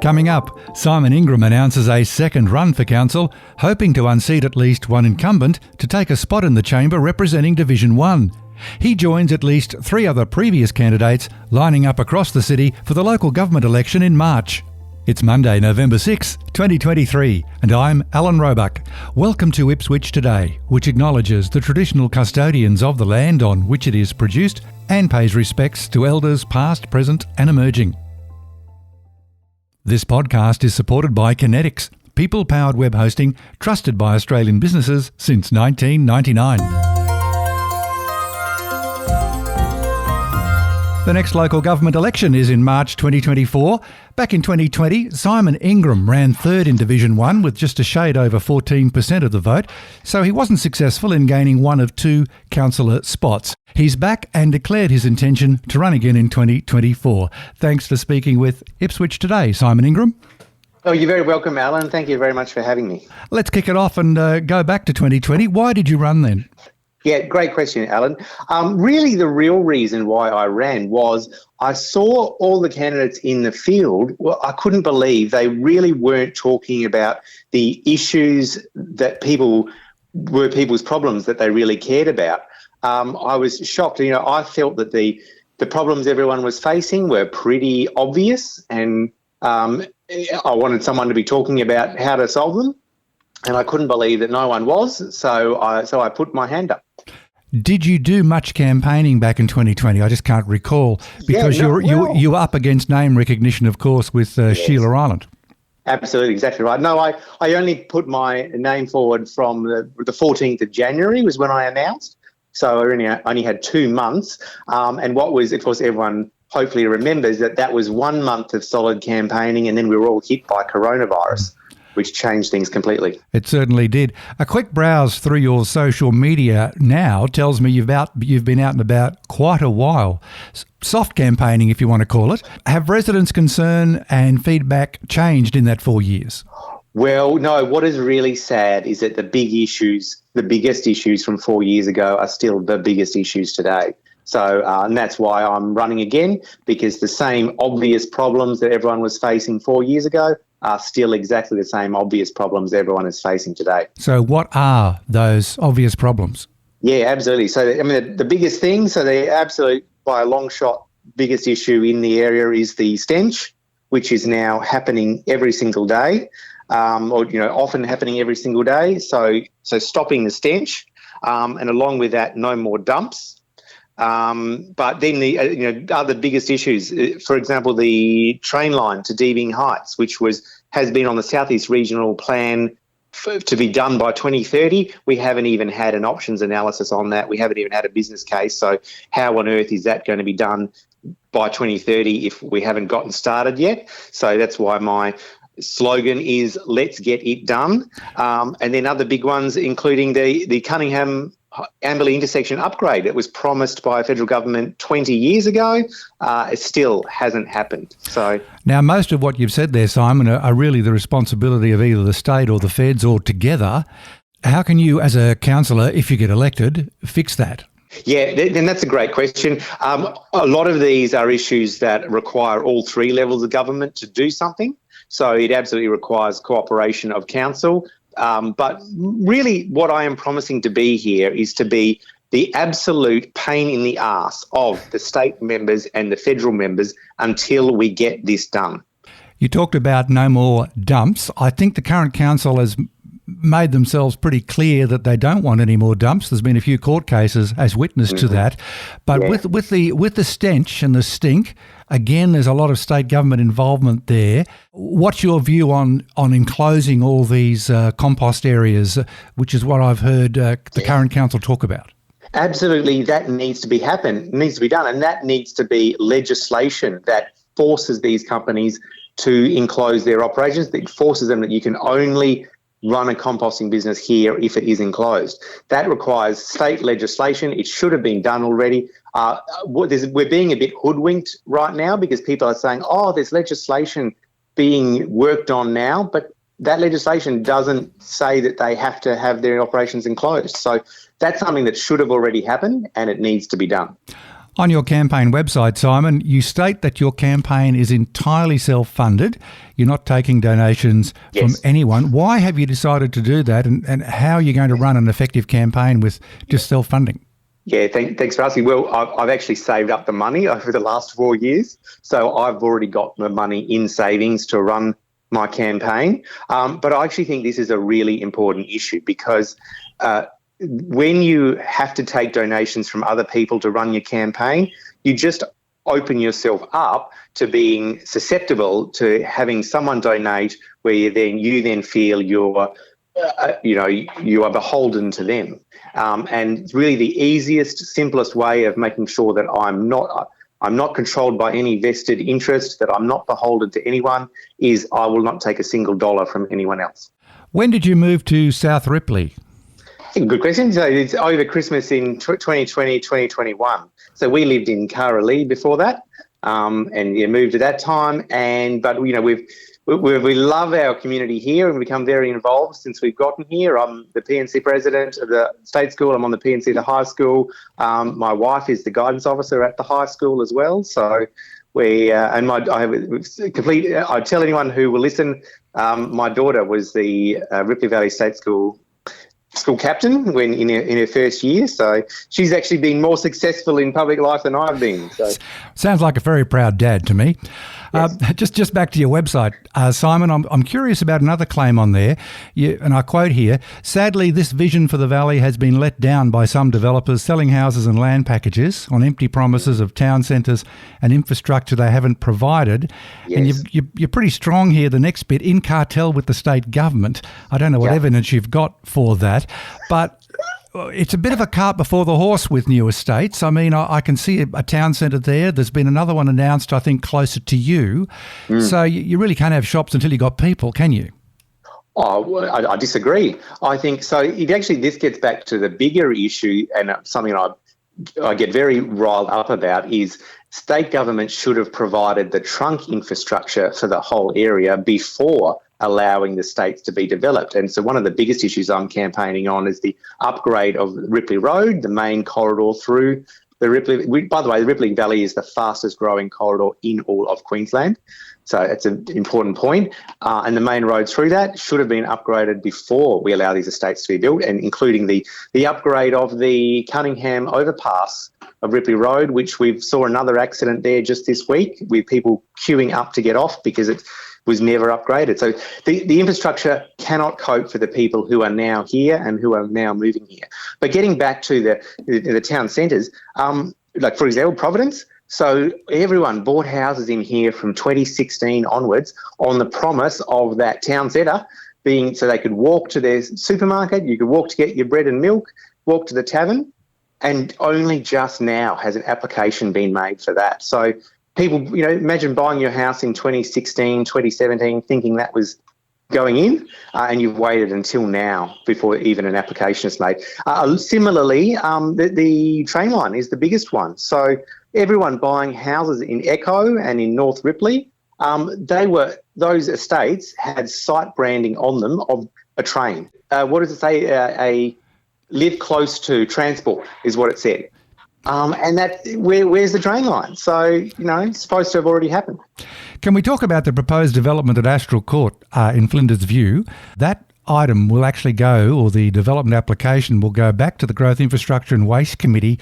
Coming up, Simon Ingram announces a second run for council, hoping to unseat at least one incumbent to take a spot in the chamber representing Division 1. He joins at least 3 other previous candidates lining up across the city for the local government election in March. It's Monday, November 6, 2023, and I'm Alan Roebuck. Welcome to Ipswich Today, which acknowledges the traditional custodians of the land on which it is produced and pays respects to elders past, present and emerging. This podcast is supported by Kinetics, people-powered web hosting trusted by Australian businesses since 1999. The next local government election is in March 2024. Back in 2020, Simon Ingram ran third in Division 1 with just a shade over 14% of the vote, so he wasn't successful in gaining one of 2 councillor spots. He's back and declared his intention to run again in 2024. Thanks for speaking with Ipswich Today, Simon Ingram. Oh, you're very welcome, Alan. Thank you very much for having me. Let's kick it off and go back to 2020. Why did you run then? Yeah, great question, Alan. Really, the real reason why I ran was I saw all the candidates in the field. Well, I couldn't believe they really weren't talking about the issues that people's problems that they really cared about. I was shocked. I felt that the problems everyone was facing were pretty obvious, and I wanted someone to be talking about how to solve them. And I couldn't believe that no one was, so I put my hand up. Did you do much campaigning back in 2020? I just can't recall, because you were up against name recognition, of course, with yes. Sheila Ireland. Absolutely, exactly right. No, I only put my name forward from the 14th of January was when I announced, so I only had 2 months. And what was, of course, everyone hopefully remembers that was 1 month of solid campaigning, and then we were all hit by coronavirus, which changed things completely. It certainly did. A quick browse through your social media now tells me you've been out and about quite a while. Soft campaigning, if you want to call it. Have residents' concern and feedback changed in that 4 years? Well, no. What is really sad is that the biggest issues from 4 years ago are still the biggest issues today. So, and that's why I'm running again, because the same obvious problems that everyone was facing 4 years ago are still exactly the same obvious problems everyone is facing today. So what are those obvious problems? Yeah, absolutely. So, the biggest thing, the absolute, by a long shot, biggest issue in the area is the stench, which is now happening every single day, often happening every single day. So stopping the stench, and along with that, no more dumps. But then the other biggest issues, for example, the train line to Deebing Heights, which has been on the Southeast Regional Plan to be done by 2030. We haven't even had an options analysis on that. We haven't even had a business case. So how on earth is that going to be done by 2030 if we haven't gotten started yet? So that's why my slogan is "Let's get it done." And then other big ones, including the Cunningham Amberley intersection upgrade that was promised by federal government 20 years ago. It still hasn't happened. So now, most of what you've said there, Simon, are really the responsibility of either the state or the feds or together. How can you, as a councillor, if you get elected, fix that? Yeah, then that's a great question. A lot of these are issues that require all 3 levels of government to do something. So it absolutely requires cooperation of council. But really what I am promising to be here is to be the absolute pain in the arse of the state members and the federal members until we get this done. You talked about no more dumps. I think the current council has made themselves pretty clear that they don't want any more dumps. There's been a few court cases as witness to that. But with the stench and the stink, again, there's a lot of state government involvement there. What's your view on enclosing all these compost areas, which is what I've heard the current council talk about? Absolutely, that needs to be done, and that needs to be legislation that forces these companies to enclose their operations, that forces them that you can only run a composting business here if it is enclosed. That requires state legislation. It should have been done already. We're being a bit hoodwinked right now because people are saying, there's legislation being worked on now, but that legislation doesn't say that they have to have their operations enclosed. So that's something that should have already happened and it needs to be done. On your campaign website, Simon, you state that your campaign is entirely self-funded. You're not taking donations from anyone. Why have you decided to do that, and how are you going to run an effective campaign with just self-funding? Yeah, thanks for asking. Well, I've actually saved up the money over the last 4 years, so I've already got the money in savings to run my campaign. But I actually think this is a really important issue because when you have to take donations from other people to run your campaign, you just open yourself up to being susceptible to having someone donate where you then feel you are beholden to them. And really the easiest, simplest way of making sure that I'm not controlled by any vested interest, that I'm not beholden to anyone, is I will not take a single dollar from anyone else. When did you move to South Ripley? Good question. So it's over Christmas in 2020, 2021. So we lived in Karalee before that, and moved at that time. But we love our community here and become very involved since we've gotten here. I'm the PNC president of the state school. I'm on the PNC of the high school. My wife is the guidance officer at the high school as well. So I tell anyone who will listen, my daughter was the Ripley Valley State School captain when in her first year, so she's actually been more successful in public life than I've been. So sounds like a very proud dad to me. Yes. Just back to your website, Simon, I'm curious about another claim on there, and I quote here, "Sadly, this vision for the Valley has been let down by some developers selling houses and land packages on empty promises of town centres and infrastructure they haven't provided." Yes. And you're pretty strong here, the next bit, in cartel with the state government. I don't know what evidence you've got for that, but it's a bit of a cart before the horse with new estates. I mean, I can see a town centre there. There's been another one announced, I think, closer to you. So you really can't have shops until you got people, can you? Oh, well, I disagree. I think so. This gets back to the bigger issue, and something I get very riled up about is state government should have provided the trunk infrastructure for the whole area before allowing the states to be developed. And so one of the biggest issues I'm campaigning on is the upgrade of Ripley Road, the main corridor through the Ripley. By the way, the Ripley Valley is the fastest growing corridor in all of Queensland. So it's an important point. And the main road through that should have been upgraded before we allow these estates to be built, and including the upgrade of the Cunningham overpass of Ripley Road, which we saw another accident there just this week with people queuing up to get off because it was never upgraded. So the infrastructure cannot cope for the people who are now here and who are now moving here. But getting back to the town centres, like for example, Providence. So everyone bought houses in here from 2016 onwards on the promise of that town centre being so they could walk to their supermarket, you could walk to get your bread and milk, walk to the tavern, and only just now has an application been made for that. So people, imagine buying your house in 2016, 2017, thinking that was going in, and you've waited until now before even an application is made. Similarly, the train line is the biggest one. So everyone buying houses in Echo and in North Ripley, those estates had site branding on them of a train. What does it say? A live close to transport is what it said. And where's the train line? So, it's supposed to have already happened. Can we talk about the proposed development at Astral Court in Flinders View? That item will actually go, or the development application will go back to the Growth Infrastructure and Waste Committee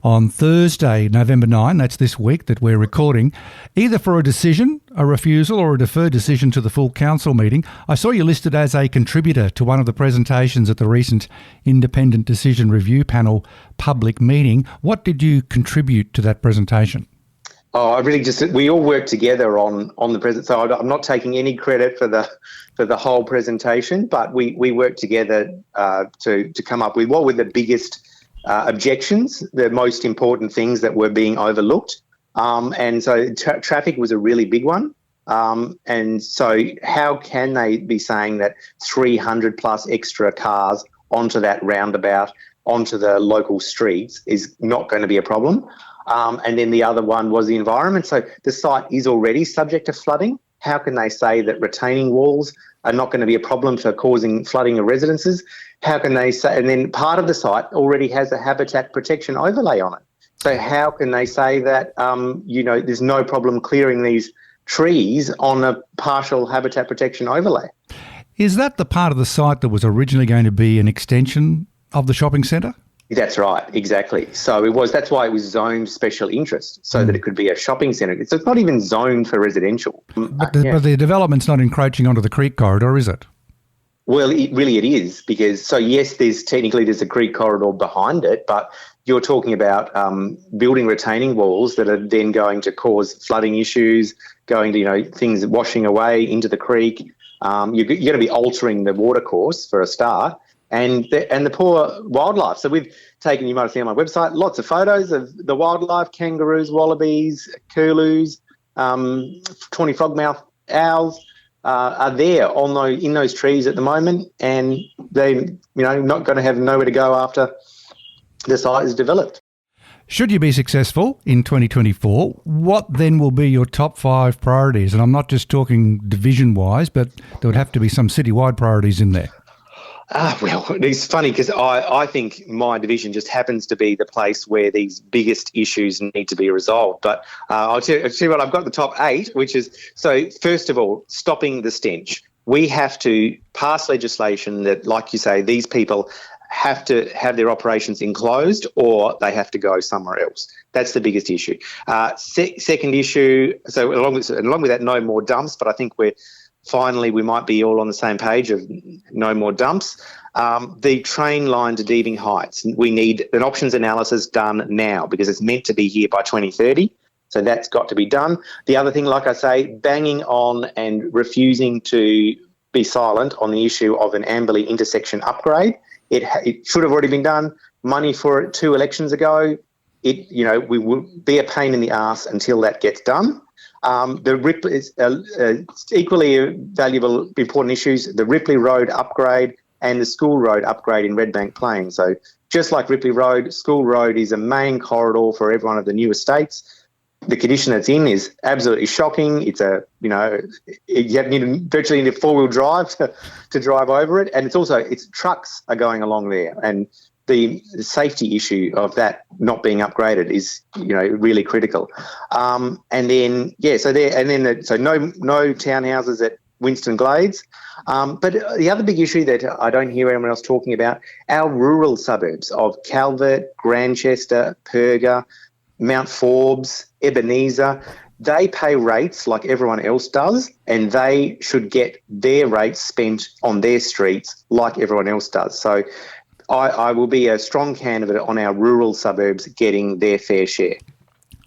on Thursday, November 9, that's this week that we're recording, either for a decision, a refusal, or a deferred decision to the full council meeting. I saw you listed as a contributor to one of the presentations at the recent Independent Decision Review Panel public meeting. What did you contribute to that presentation? Oh, we all worked together on the present. So I'm not taking any credit for the whole presentation, but we worked together to come up with what were the biggest objections, the most important things that were being overlooked. And so traffic was a really big one. And so how can they be saying that 300 plus extra cars onto that roundabout, onto the local streets is not going to be a problem? And then the other one was the environment. So the site is already subject to flooding. How can they say that retaining walls are not going to be a problem for causing flooding of residences? How can they say, and then part of the site already has a habitat protection overlay on it. So how can they say that, there's no problem clearing these trees on a partial habitat protection overlay? Is that the part of the site that was originally going to be an extension of the shopping centre? That's right, exactly. So that's why it was zoned special interest, so that it could be a shopping centre. So it's not even zoned for residential. But the development's not encroaching onto the creek corridor, is it? Well, it is, because, yes, there's a creek corridor behind it, but you're talking about building retaining walls that are then going to cause flooding issues, going to, things washing away into the creek. You're going to be altering the water course for a start, and the poor wildlife. So we've taken, you might have seen on my website, lots of photos of the wildlife: kangaroos, wallabies, curlews, tawny frogmouth owls are there in those trees at the moment, and they're not going to have nowhere to go after the site is developed. Should you be successful in 2024, what then will be your top 5 priorities? And I'm not just talking division-wise, but there would have to be some citywide priorities in there. Well, it's funny because I think my division just happens to be the place where these biggest issues need to be resolved. But I'll tell you what, I've got the top 8, which is, so first of all, stopping the stench. We have to pass legislation that, like you say, these people have to have their operations enclosed or they have to go somewhere else. That's the biggest issue. Second issue, so along with that, no more dumps, but I think we might be all on the same page of no more dumps. The train line to Deeving Heights, we need an options analysis done now because it's meant to be here by 2030. So that's got to be done. The other thing, like I say, banging on and refusing to be silent on the issue of an Amberley intersection upgrade. It should have already been done. Money for it 2 elections ago. We will be a pain in the arse until that gets done. The Ripley is equally valuable, important issues. The Ripley Road upgrade and the School Road upgrade in Redbank Plain. So just like Ripley Road, School Road is a main corridor for every one of the new estates. The condition it's in is absolutely shocking. It's virtually need a 4-wheel drive to drive over it, and it's trucks are going along there, and the safety issue of that not being upgraded is really critical. So no townhouses at Winston Glades. But the other big issue that I don't hear anyone else talking about, our rural suburbs of Calvert, Grantchester, Perga, Mount Forbes, Ebenezer, they pay rates like everyone else does, and they should get their rates spent on their streets like everyone else does. So I will be a strong candidate on our rural suburbs getting their fair share.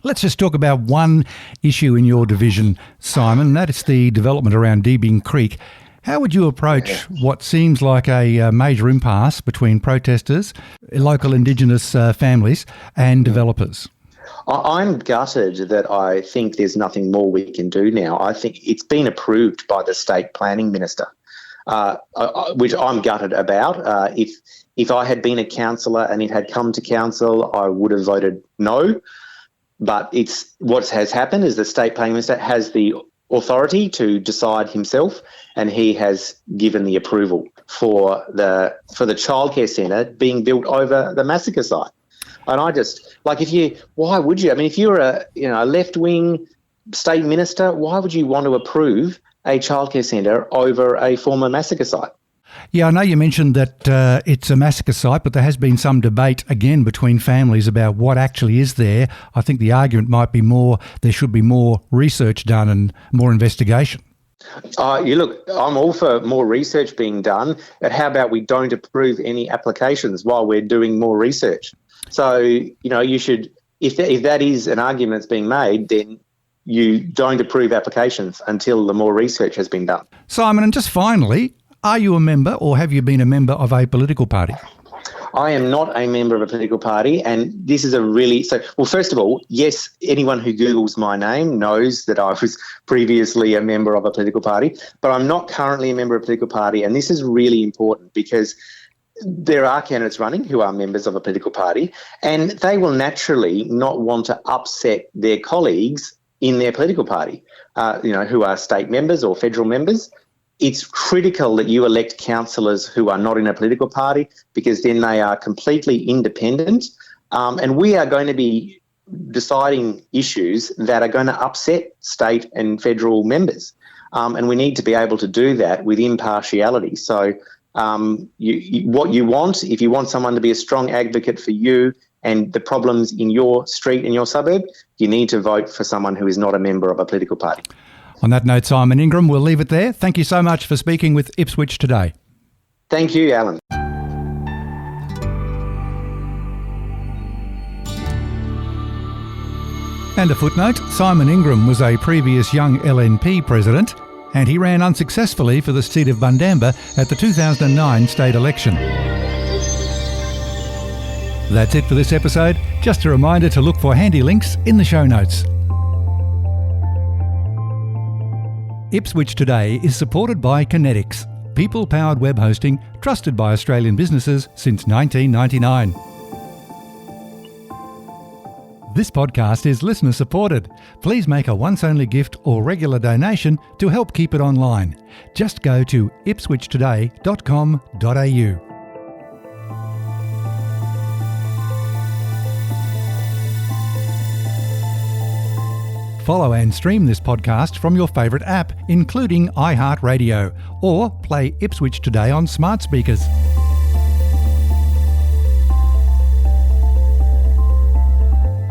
Let's just talk about one issue in your division, Simon. That is the development around Deebing Creek. How would you approach what seems like a major impasse between protesters, local Indigenous families and developers? I'm gutted that I think there's nothing more we can do now. I think it's been approved by the State Planning Minister, which I'm gutted about. If I had been a councillor and it had come to council, I would have voted no. But what has happened is the State Planning Minister has the authority to decide himself, and he has given the approval for the childcare centre being built over the massacre site. And I just, why would you? I mean, if you're a left-wing state minister, why would you want to approve a childcare centre over a former massacre site? Yeah, I know you mentioned that it's a massacre site, but there has been some debate again between families about what actually is there. I think the argument might be there should be more research done and more investigation. I'm all for more research being done, but how about we don't approve any applications while we're doing more research? So, you should, if that is an argument that's being made, then you don't approve applications until the more research has been done. Simon, and just finally, are you a member or have you been a member of a political party? I am not a member of a political party, and this is first of all, yes, anyone who Googles my name knows that I was previously a member of a political party, but I'm not currently a member of a political party, and this is really important because there are candidates running who are members of a political party, and they will naturally not want to upset their colleagues in their political party, who are state members or federal members. It's critical that you elect councillors who are not in a political party because then they are completely independent And we are going to be deciding issues that are going to upset state and federal members. And we need to be able to do that with impartiality. So what you want, if you want someone to be a strong advocate for you and the problems in your street, in your suburb, you need to vote for someone who is not a member of a political party. On that note, Simon Ingram, we'll leave it there. Thank you so much for speaking with Ipswich Today. Thank you, Alan. And a footnote, Simon Ingram was a previous young LNP president, and he ran unsuccessfully for the seat of Bundamba at the 2009 state election. That's it for this episode. Just a reminder to look for handy links in the show notes. Ipswich Today is supported by Kinetics, people-powered web hosting trusted by Australian businesses since 1999. This podcast is listener supported. Please make a once-only gift or regular donation to help keep it online. Just go to ipswichtoday.com.au. Follow and stream this podcast from your favourite app, including iHeartRadio, or play Ipswich Today on smart speakers.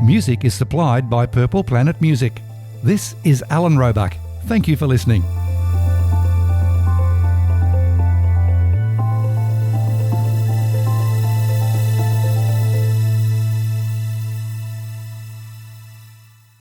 Music is supplied by Purple Planet Music. This is Alan Roebuck. Thank you for listening.